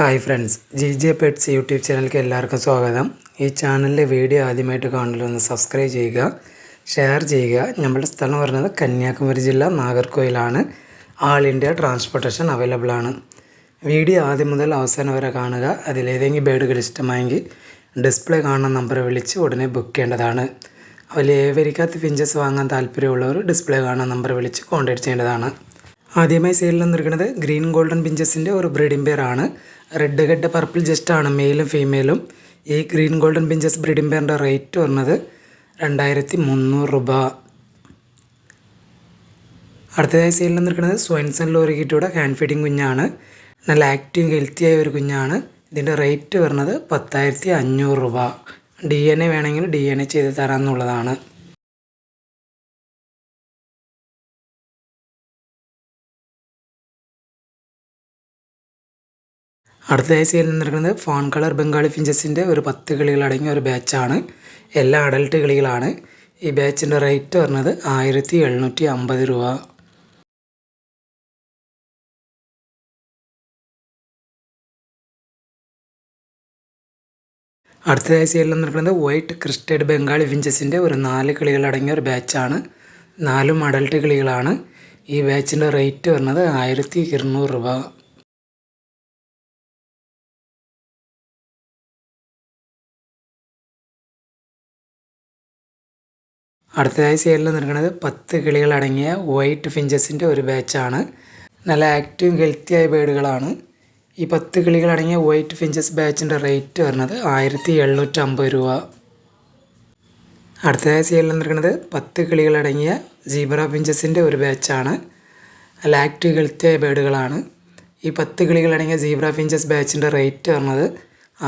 Hi friends, GJ pets YouTube ചാനലിലേക്ക് എല്ലാവർക്കും സ്വാഗതം. ഈ ചാനലിലെ വീഡിയോ ആദ്യമായിട്ട് കാണുന്നതിലൊന്ന് സബ്സ്ക്രൈബ് ചെയ്യുക, ഷെയർ ചെയ്യുക. നമ്മുടെ സ്ഥലം പറയുന്നത് കന്യാകുമാരി ജില്ല നാഗർകോയിലാണ്. ആൾ ഇന്ത്യ ട്രാൻസ്പോർട്ടേഷൻ അവൈലബിൾ ആണ്. വീഡിയോ ആദ്യം മുതൽ അവസാനം വരെ കാണുക. അതിലേതെങ്കിലും ബേഡുകൾ ഇഷ്ടമായെങ്കിൽ ഡിസ്പ്ലേ കാണുന്ന നമ്പർ വിളിച്ച് ഉടനെ ബുക്ക് ചെയ്യേണ്ടതാണ്. അതിൽ ഏവരിക്കാത്ത ഫിഞ്ചസ് വാങ്ങാൻ താല്പര്യമുള്ളവർ ഡിസ്പ്ലേ കാണുന്ന നമ്പർ വിളിച്ച് കോൺടാക്ട് ചെയ്യേണ്ടതാണ്. ആദ്യമായി സെയിലിൽ നിന്നിരിക്കുന്നത് ഗ്രീൻ ഗോൾഡൻ പിഞ്ചസിൻ്റെ ഒരു ബ്രീഡിംഗ് പെയറാണ്. റെഡ് ഹെഡ് പർപ്പിൾ ജസ്റ്റാണ് മെയിലും ഫീമെയിലും. ഈ ഗ്രീൻ ഗോൾഡൻ പിഞ്ചസ് ബ്രീഡിംഗ് പെയറിൻ്റെ റേറ്റ് വരുന്നത് 2300 രൂപ. അടുത്തതായി സെയിലിൽ നിന്നിരിക്കുന്നത് സ്വൈൻസൺ ലോറിക്കിറ്റയുടെ ഹാൻഡ് ഫീഡിങ് കുഞ്ഞാണ്. നല്ല ആക്റ്റീവ് ഹെൽത്തിയായ ഒരു കുഞ്ഞാണ്. ഇതിൻ്റെ റേറ്റ് വരുന്നത് 10,500 രൂപ. DNA വേണമെങ്കിൽ DNA ചെയ്ത് തരാമെന്നുള്ളതാണ്. അടുത്തതായി സെയിൽ നിന്നിരിക്കുന്നത് ഫോൺ കളർ ബംഗാളി ഫിഞ്ചസിൻ്റെ ഒരു 10 കിളികളടങ്ങിയ ഒരു ബാച്ചാണ്. എല്ലാ അഡൽട്ട് കിളികളാണ്. ഈ ബാച്ചിൻ്റെ റേറ്റ് വരുന്നത് 1750 രൂപ. അടുത്തതായി സെയിൽ നിന്നിരിക്കുന്നത് വൈറ്റ് ക്രിസ്റ്റഡ് ബംഗാളി ഫിഞ്ചസിൻ്റെ ഒരു 4 കിളികളടങ്ങിയ ഒരു ബാച്ചാണ്. 4 അഡൽട്ട് കിളികളാണ്. ഈ ബാച്ചിൻ്റെ റേറ്റ് വരുന്നത് 1200 രൂപ. അടുത്തതായി സെയിലിൽ നിൽക്കുന്നത് 10 കിളികളടങ്ങിയ വൈറ്റ് ഫിഞ്ചസിൻ്റെ ഒരു ബാച്ചാണ്. നല്ല ആക്റ്റീവ് ഹെൽത്തിയായ ബേഡുകളാണ്. ഈ 10 കിളികളടങ്ങിയ വൈറ്റ് ഫിഞ്ചസ് ബാച്ചിൻ്റെ റേറ്റ് വരുന്നത് 1750 രൂപ. അടുത്തതായി സെയിലിൽ നിൽക്കുന്നത് 10 കിളികളടങ്ങിയ സീബ്ര ഫിഞ്ചസിൻ്റെ ഒരു ബാച്ചാണ്. നല്ല ആക്റ്റീവ് ഹെൽത്തിയായ ബേഡുകളാണ്. ഈ 10 കിളികളടങ്ങിയ സീബ്ര ഫിഞ്ചസ് ബാച്ചിൻ്റെ റേറ്റ് വരുന്നത്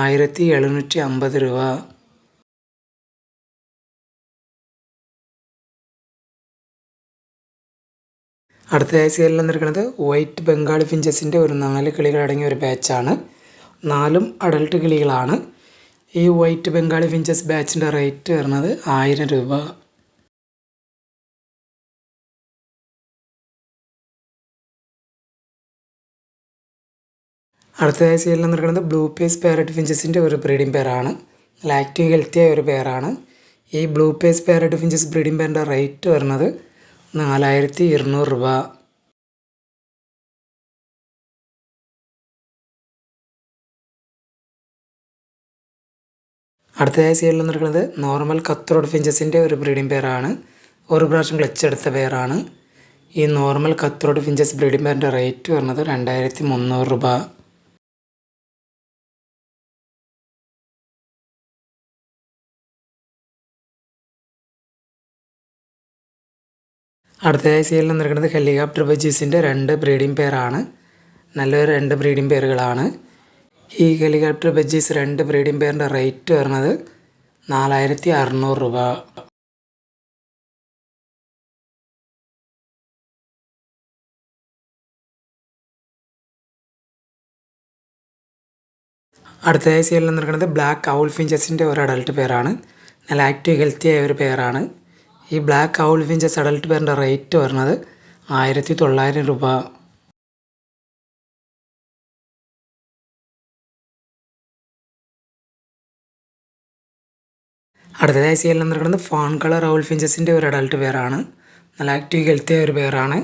1750 രൂപ. അടുത്തതായി സെയിലിൽ നിന്നിരിക്കുന്നത് വൈറ്റ് ബംഗാളി ഫിഞ്ചസിൻ്റെ ഒരു 4 കിളികളടങ്ങിയ ഒരു ബാച്ചാണ്. 4 അഡൽട്ട് കിളികളാണ്. ഈ വൈറ്റ് ബംഗാളി ഫിഞ്ചസ് ബാച്ചിൻ്റെ റേറ്റ് വരുന്നത് 1000 രൂപ. അടുത്തതായി സെയിലിൽ നിന്നിരിക്കുന്നത് ബ്ലൂ പേസ് പാരറ്റ് ഫിഞ്ചസിൻ്റെ ഒരു ബ്രീഡിംഗ് പെയറാണ്. നല്ല ആക്റ്റീവ് ഹെൽത്തിയായ ഒരു പെയറാണ്. ഈ blue face parrot finches breeding പെയറിൻ്റെ റേറ്റ് വരുന്നത് 4200 രൂപ. അടുത്തതായി സെയിലിൽ നിൽക്കുന്നത് നോർമൽ കത്രോഡ് ഫിഞ്ചസിൻ്റെ ഒരു ബ്രീഡിംഗ് പെയറാണ്. ഒരു പ്രാവശ്യം ക്ലച്ച് എടുത്ത പെയറാണ്. ഈ നോർമൽ കത്രോഡ് ഫിഞ്ചസ് ബ്രീഡിംഗ് പെയറിൻ്റെ റേറ്റ് വരുന്നത് 2300 രൂപ. അടുത്തതായി സെയിലിൽ നിൽക്കുന്നത് ഹെലികോപ്റ്റർ ബജീസിൻ്റെ 2 ബ്രീഡിംഗ് പെയറാണ്. നല്ലൊരു 2 ബ്രീഡിംഗ് പെയറുകളാണ്. ഈ ഹെലികോപ്റ്റർ ബജീസ് 2 ബ്രീഡിംഗ് പെയറിൻ്റെ റേറ്റ് വരുന്നത് 4600 രൂപ. അടുത്തതായി സെയിലിൽ നിൽക്കുന്നത് ബ്ലാക്ക് ഔൾ ഫിഞ്ചസിൻ്റെ ഒരു അഡൽട്ട് പെയറാണ്. നല്ല ആക്റ്റീവ് ഹെൽത്തിയായ ഒരു പെയറാണ്. ഈ ബ്ലാക്ക് ഔൾ ഫിഞ്ചസ് അഡൽട്ട് പെയറിൻ്റെ റേറ്റ് വരുന്നത് 1900 രൂപ. അടുത്തതായി സെയിലിൽ നിൽക്കുന്നത് ഫോൺ കളർ ഔൾ ഫിഞ്ചസിൻ്റെ ഒരു അഡൽട്ട് പെയറാണ്. നല്ല ആക്റ്റീവ് ഹെൽത്തിയായ ഒരു പെയറാണ്.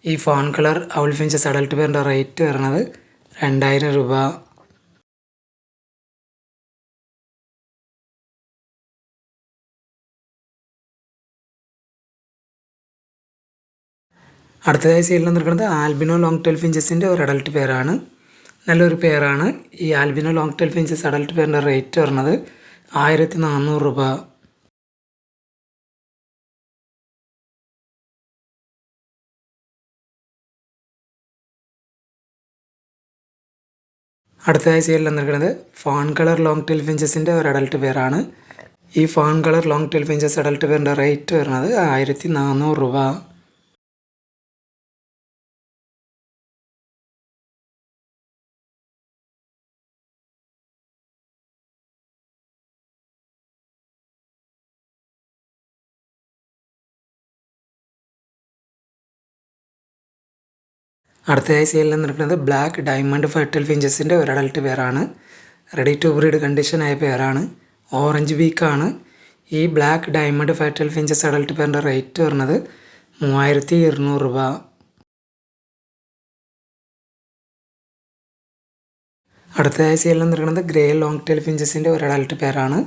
ഈ fawn colour owl finches adult പെയറിൻ്റെ റേറ്റ് വരുന്നത് 2000 രൂപ. അടുത്തതായി സെയിലിൽ നിൽക്കുന്നത് ആൽബിനോ ലോങ് ടെയിൽ ഫിഞ്ചസിൻ്റെ ഒരു അഡൽട്ട് പെയറാണ്. നല്ലൊരു പെയറാണ്. ഈ albino long tail finches adult പെയറിൻ്റെ റേറ്റ് വരുന്നത് 1400 രൂപ. അടുത്തതായി സെയിലിൽ നിൽക്കുന്നത് ഫോൺ കളർ ലോങ് ടെയിൽ ഫിഞ്ചസിൻ്റെ ഒരു അഡൽട്ട് പെയറാണ്. ഈ fawn colour long tail finches adult പെയറിൻ്റെ റേറ്റ് വരുന്നത് 1400 രൂപ. അടുത്തതായി സെയിലിൽ നിൽക്കുന്നത് ബ്ലാക്ക് ഡയമണ്ട് ഫെർട്ടൽ ഫിഞ്ചസിൻ്റെ ഒരു അഡൽട്ട് പെയറാണ്. റെഡി ടു ബ്രീഡ് കണ്ടീഷനായ പെയറാണ്. ഓറഞ്ച് വീക്കാണ്. ഈ black diamond firetail finches adult പെയറിൻ്റെ റേറ്റ് വരുന്നത് 3200 രൂപ. അടുത്തതായി സെയിലിൽ നിൽക്കുന്നത് ഗ്രേ ലോങ് ടെയിൽ ഫിഞ്ചസിൻ്റെ ഒരു അഡൽട്ട് പെയറാണ്.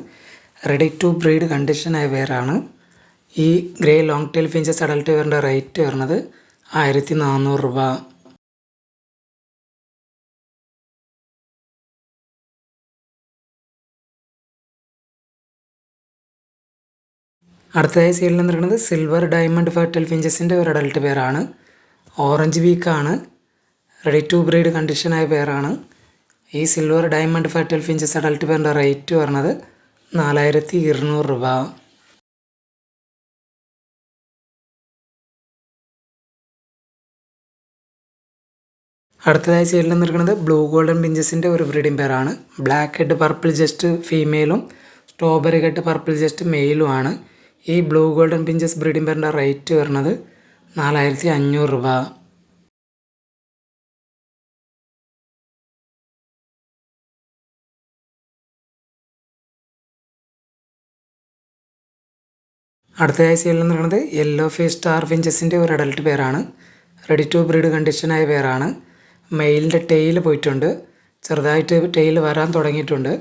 റെഡി ടു ബ്രീഡ് കണ്ടീഷനായ പെയറാണ്. ഈ grey long tail finches adult പെയറിൻ്റെ റേറ്റ് വരുന്നത് 1400 രൂപ. അടുത്തതായി സെയിലിൽ നിൽക്കുന്നത് സിൽവർ ഡയമണ്ട് ഫെർട്ടൽ ഫിഞ്ചസിൻ്റെ ഒരു അഡൽട്ട് പെയറാണ്. ഓറഞ്ച് വീക്കാണ്. റെഡി ടു ബ്രീഡ് കണ്ടീഷനായ പെയറാണ്. ഈ silver diamond firetail finches adult പെയറിൻ്റെ റേറ്റ് വരുന്നത് 4200 രൂപ. അടുത്തതായി സെയിലിൽ നിൽക്കുന്നത് ബ്ലൂ ഗോൾഡൻ പിഞ്ചസിൻ്റെ ഒരു ബ്രീഡിംഗ് പെയറാണ്. ബ്ലാക്ക് ഹെഡ് പർപ്പിൾ ജസ്റ്റ് ഫീമെയിലും സ്ട്രോബെറി ഹെഡ് പർപ്പിൾ ജസ്റ്റ് മെയിലുമാണ്. ഈ ബ്ലൂ ഗോൾഡൻ പിഞ്ചസ് ബ്രീഡിംഗ് പെയറിൻ്റെ റേറ്റ് വരുന്നത് 4500 രൂപ. അടുത്തതായി സെയിലിൽ നിൽക്കുന്നത് യെല്ലോ ഫേസ് സ്റ്റാർ ഫിഞ്ചസിൻ്റെ ഒരു അഡൽട്ട് പെയറാണ്. റെഡി ടു ബ്രീഡ് കണ്ടീഷനായ പെയറാണ്. മെയിലിൻ്റെ ടെയിൽ പോയിട്ടുണ്ട്. ചെറുതായിട്ട് ടെയിൽ വരാൻ തുടങ്ങിയിട്ടുണ്ട്.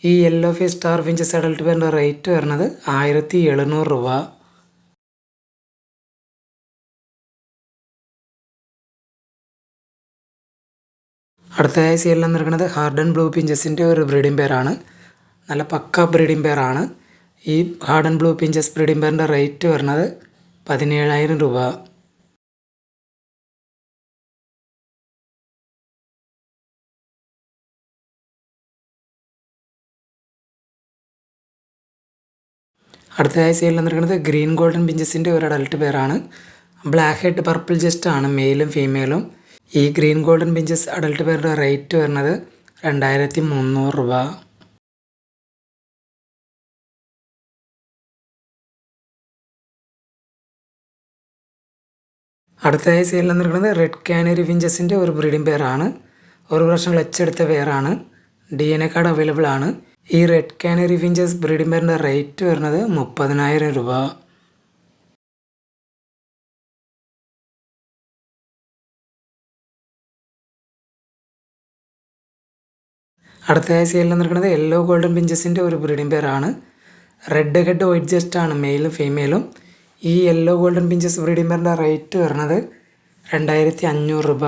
ഈ yellow face star finches adult പെയറിൻ്റെ റേറ്റ് വരുന്നത് 1700 രൂപ. അടുത്തതായി സെയിലിൽ നിൽക്കുന്നത് ഹാർഡൻ ബ്ലൂ പിഞ്ചസിൻ്റെ ഒരു ബ്രീഡിംഗ് പെയറാണ്. നല്ല പക്ക ബ്രീഡിംഗ് പെയറാണ്. ഈ ഹാർഡൻ ബ്ലൂ പിഞ്ചസ് ബ്രീഡിംഗ് പെയറിൻ്റെ റേറ്റ് വരുന്നത് 17000 രൂപ. അടുത്തതായി സെയിലിൽ നിൽക്കുന്നത് ഗ്രീൻ ഗോൾഡൻ പിഞ്ചസിൻ്റെ ഒരു അഡൽട്ട് പെയറാണ്. ബ്ലാക്ക് ഹെഡ് പർപ്പിൾ ജസ്റ്റ് ആണ് മെയിലും ഫീമെയിലും. ഈ ഗ്രീൻ ഗോൾഡൻ പിഞ്ചസ് അഡൽട്ട് പെയറിൻ്റെ റേറ്റ് വരുന്നത് 2300 രൂപ. അടുത്തതായി സെയിലിൽ നിൽക്കുന്നത് റെഡ് കാനറി ഫിഞ്ചസിൻ്റെ ഒരു ബ്രീഡിംഗ് പെയറാണ്. ഒരു വർഷം ക്ലച്ചെടുത്ത പെയറാണ്. DNA കാർഡ് അവൈലബിൾ ആണ്. ഈ റെഡ് കാനറി ഫിഞ്ചസ് ബ്രീഡിംഗ് പെയറിൻ്റെ റേറ്റ് വരുന്നത് 30000 രൂപ. അടുത്തതായി സെയിലിൽ നിൽക്കുന്നത് യെല്ലോ ഗോൾഡൻ പിഞ്ചസിൻ്റെ ഒരു ബ്രീഡിംഗ് പെയറാണ്. റെഡ് ഹെഡ് വൈറ്റ് ജസ്റ്റ് ആണ് മെയിലും ഫീമെയിലും. ഈ യെല്ലോ ഗോൾഡൻ പിഞ്ചസ് ബ്രീഡിംഗ് പെയറിൻ്റെ റേറ്റ് വരുന്നത് 2500 രൂപ.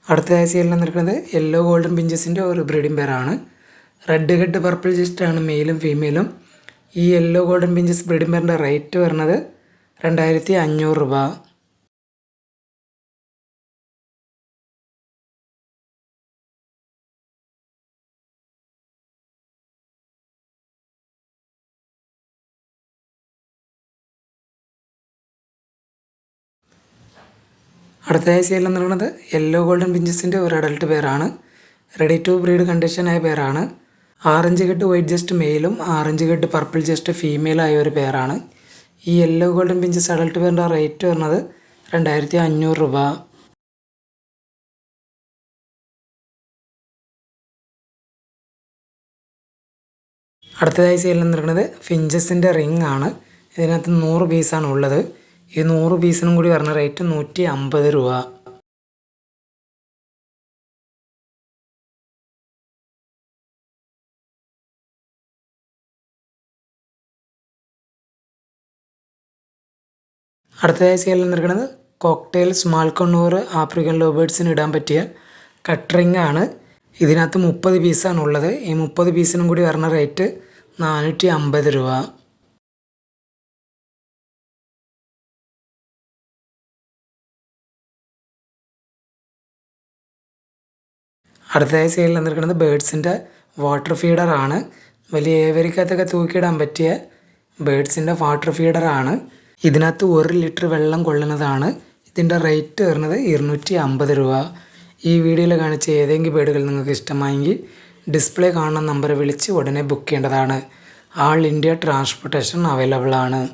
അടുത്തതായി സെയിലിൽ നിൽക്കുന്നത് യെല്ലോ ഗോൾഡൻ പിഞ്ചസിൻ്റെ ഒരു ബ്രീഡിംഗ് പെയറാണ്. റെഡ് ഹെഡ് പർപ്പിൾ ജസ്റ്റ് ആണ് മെയിലും ഫീമെയിലും. ഈ യെല്ലോ ഗോൾഡൻ പിഞ്ചസ് ബ്രീഡിംഗ് പെയറിൻ്റെ റേറ്റ് വരുന്നത് 2500 രൂപ. അടുത്തതായി സെയിലിൽ നിൽക്കുന്നത് യെല്ലോ ഗോൾഡൻ പിഞ്ചസിൻ്റെ ഒരു അഡൽട്ട് പെയറാണ്. റെഡി ടു ബ്രീഡ് കണ്ടീഷനായ പെയറാണ്. ആറഞ്ച് ഹെഡ് വൈറ്റ് ജസ്റ്റ് മെയിലും ആറഞ്ച് ഹെഡ് പർപ്പിൾ ജസ്റ്റ് ഫീമെയിലായ ഒരു പെയറാണ്. ഈ യെല്ലോ ഗോൾഡൻ പിഞ്ചസ് അഡൽട്ട് പെയറിൻ്റെ റേറ്റ് വരുന്നത് 2500 രൂപ. അടുത്തതായി സെയിലിൽ നിൽക്കുന്നത് ഫിഞ്ചസിൻ്റെ റിംഗ് ആണ്. ഇതിനകത്ത് 100 പീസാണ് ഉള്ളത്. ഈ 100 പീസിനും കൂടി വരുന്ന റേറ്റ് 150 രൂപ. അടുത്തതായി സെയിലിൽ നിൽക്കുന്നത് കോക്ടെയിൽ സ്മാൾ കണ്ണൂർ ആഫ്രിക്കൻ ലോബേർഡ്സിന് ഇടാൻ പറ്റിയ കട്ടറിംഗ് ആണ്. ഇതിനകത്ത് 30 പീസാണ് ഉള്ളത്. ഈ 30 പീസിനും കൂടി വരുന്ന റേറ്റ് 450 രൂപ. അടുത്തതായി സെയിലിൽ നിൽക്കുന്നത് ബേഡ്സിൻ്റെ വാട്ടർ ഫീഡറാണ്. വലിയ ഏവരിക്കകത്തൊക്കെ തൂക്കിയിടാൻ പറ്റിയ ബേഡ്സിൻ്റെ വാട്ടർ ഫീഡറാണ്. ഇതിനകത്ത് 1 ലിറ്റർ വെള്ളം കൊള്ളുന്നതാണ്. ഇതിൻ്റെ റേറ്റ് വരുന്നത് 250 രൂപ. ഈ വീഡിയോയിൽ കാണിച്ച ഏതെങ്കിലും ബേഡുകൾ നിങ്ങൾക്ക് ഇഷ്ടമായെങ്കിൽ ഡിസ്പ്ലേ കാണുന്ന നമ്പർ വിളിച്ച് ഉടനെ ബുക്ക് ചെയ്യേണ്ടതാണ്. ആൾ ഇന്ത്യ ട്രാൻസ്പോർട്ടേഷൻ അവൈലബിൾ ആണ്.